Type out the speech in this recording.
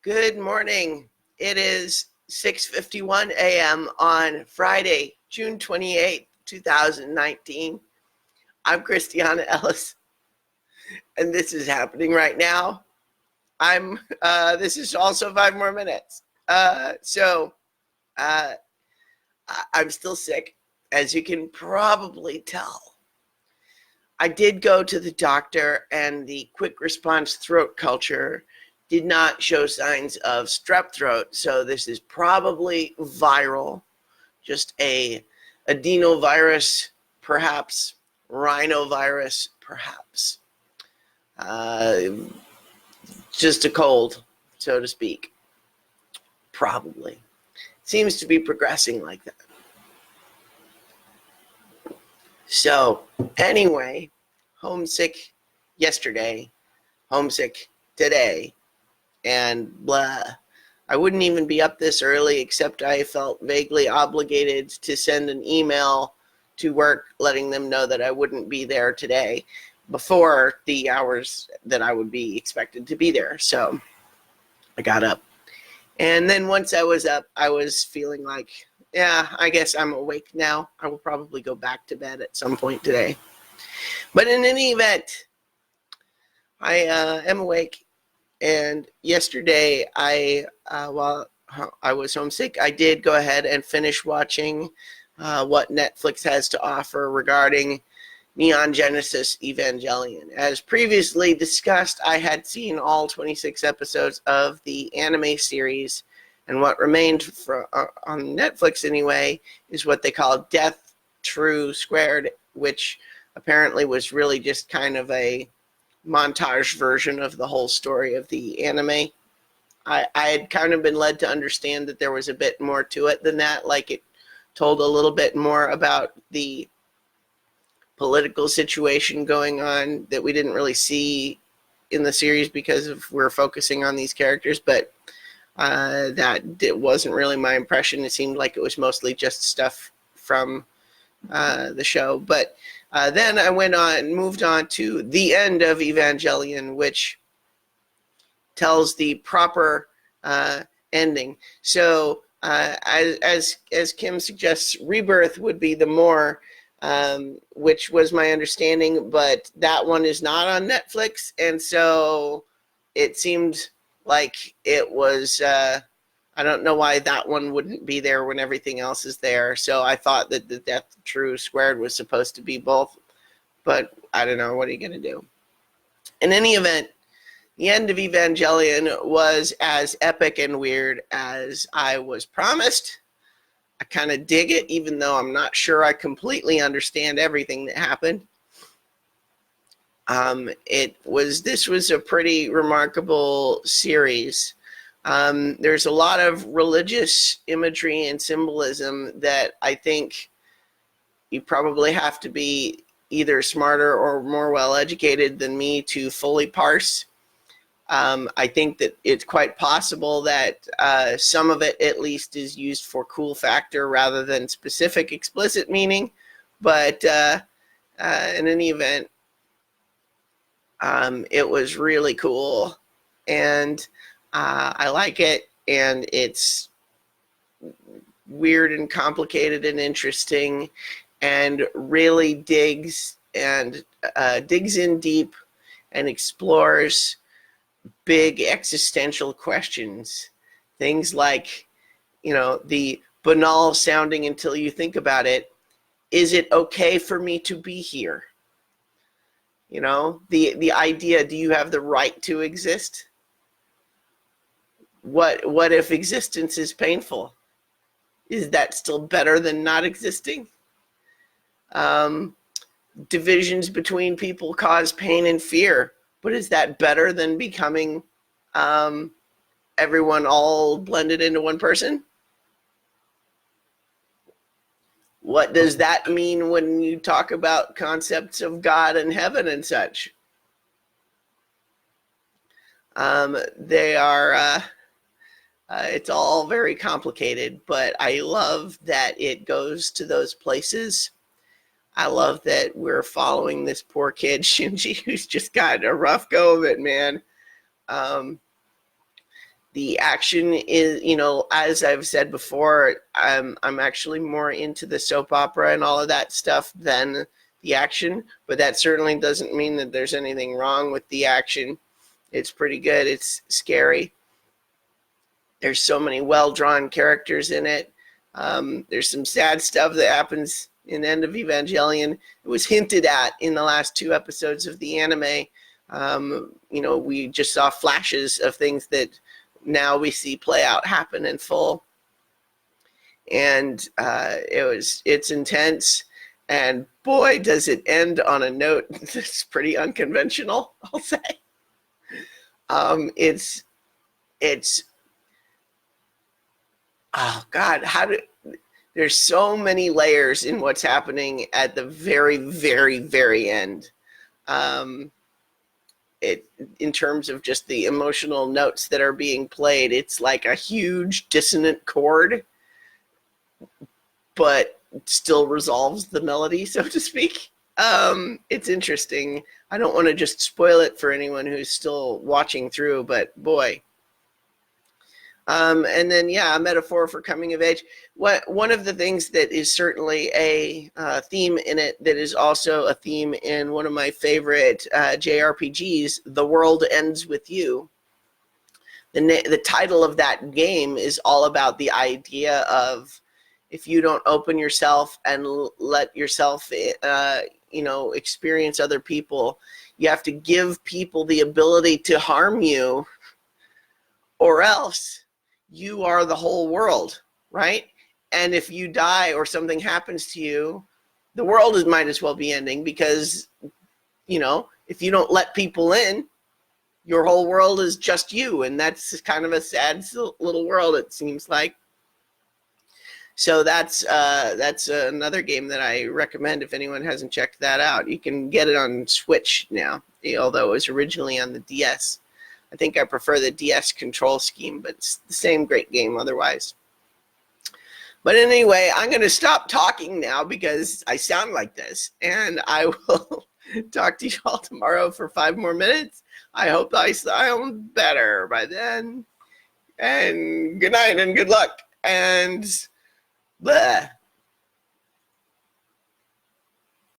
Good morning. It is 6:51 a.m. on Friday, June 28th, 2019. I'm Christiana Ellis, and this is happening right now. This is also 5 more minutes. I'm still sick, as you can probably tell. I did go to the doctor, and the quick response throat culture did not show signs of strep throat, so this is probably viral, just a adenovirus, perhaps, rhinovirus, perhaps. Uh, just a cold, so to speak, probably. Seems to be progressing like that. So, anyway, homesick yesterday, homesick today, and blah. I wouldn't even be up this early, except I felt vaguely obligated to send an email to work letting them know that I wouldn't be there today before the hours that I would be expected to be there. So I got up. And then once I was up, I was feeling like, yeah, I guess I'm awake now. I will probably go back to bed at some point today. But in any event, I am awake. And yesterday, while I was homesick, I did go ahead and finish watching what Netflix has to offer regarding Neon Genesis Evangelion. As previously discussed, I had seen all 26 episodes of the anime series, and what remained on Netflix anyway is what they call Death True Squared, which apparently was really just kind of a montage version of the whole story of the anime. I had kind of been led to understand that there was a bit more to it than that, like it told a little bit more about the political situation going on that we didn't really see in the series because we're focusing on these characters, but it wasn't really my impression. It seemed like it was mostly just stuff from the show. But then I moved on to the end of Evangelion, which tells the proper ending. So as Kim suggests, Rebirth would be the more, which was my understanding, but that one is not on Netflix, and so it seemed like it was, I don't know why that one wouldn't be there when everything else is there. So I thought that the Death True Squared was supposed to be both, but I don't know. What are you going to do? In any event, the end of Evangelion was as epic and weird as I was promised. I kind of dig it, even though I'm not sure I completely understand everything that happened. This was a pretty remarkable series. There's a lot of religious imagery and symbolism that I think you probably have to be either smarter or more well-educated than me to fully parse. I think that it's quite possible that some of it at least is used for cool factor rather than specific explicit meaning. But in any event, it was really cool, and I like it, and it's weird and complicated and interesting, and really digs in deep and explores big existential questions. Things like, the banal sounding until you think about it, is it okay for me to be here? The idea, do you have the right to exist? What if existence is painful? Is that still better than not existing? Divisions between people cause pain and fear, but is that better than becoming everyone all blended into one person? What does that mean when you talk about concepts of God and heaven and such? They are, it's all very complicated, but I love that it goes to those places. I love that we're following this poor kid, Shinji, who's just got a rough go of it, man. The action is, as I've said before, I'm actually more into the soap opera and all of that stuff than the action, but that certainly doesn't mean that there's anything wrong with the action. It's pretty good. It's scary. There's so many well-drawn characters in it. There's some sad stuff that happens in the end of Evangelion. It was hinted at in the last 2 episodes of the anime. We just saw flashes of things that now we see play out, happen in full. And it's intense. And boy, does it end on a note that's pretty unconventional, I'll say. Oh God, there's so many layers in what's happening at the very, very, very end. In terms of just the emotional notes that are being played, it's like a huge dissonant chord, but still resolves the melody, so to speak. It's interesting. I don't want to just spoil it for anyone who's still watching through, but boy. And then, a metaphor for coming of age. One of the things that is certainly a theme in it that is also a theme in one of my favorite JRPGs, The World Ends With You. The title of that game is all about the idea of if you don't open yourself and let yourself, experience other people, you have to give people the ability to harm you, or else you are the whole world, right? And if you die or something happens to you, the world might as well be ending because, if you don't let people in, your whole world is just you. And that's kind of a sad little world, it seems like. So that's another game that I recommend if anyone hasn't checked that out. You can get it on Switch now, although it was originally on the DS. I think I prefer the DS control scheme, but it's the same great game otherwise. But anyway, I'm going to stop talking now because I sound like this, and I will talk to you all tomorrow for 5 more minutes. I hope I sound better by then. And good night and good luck. And bleh.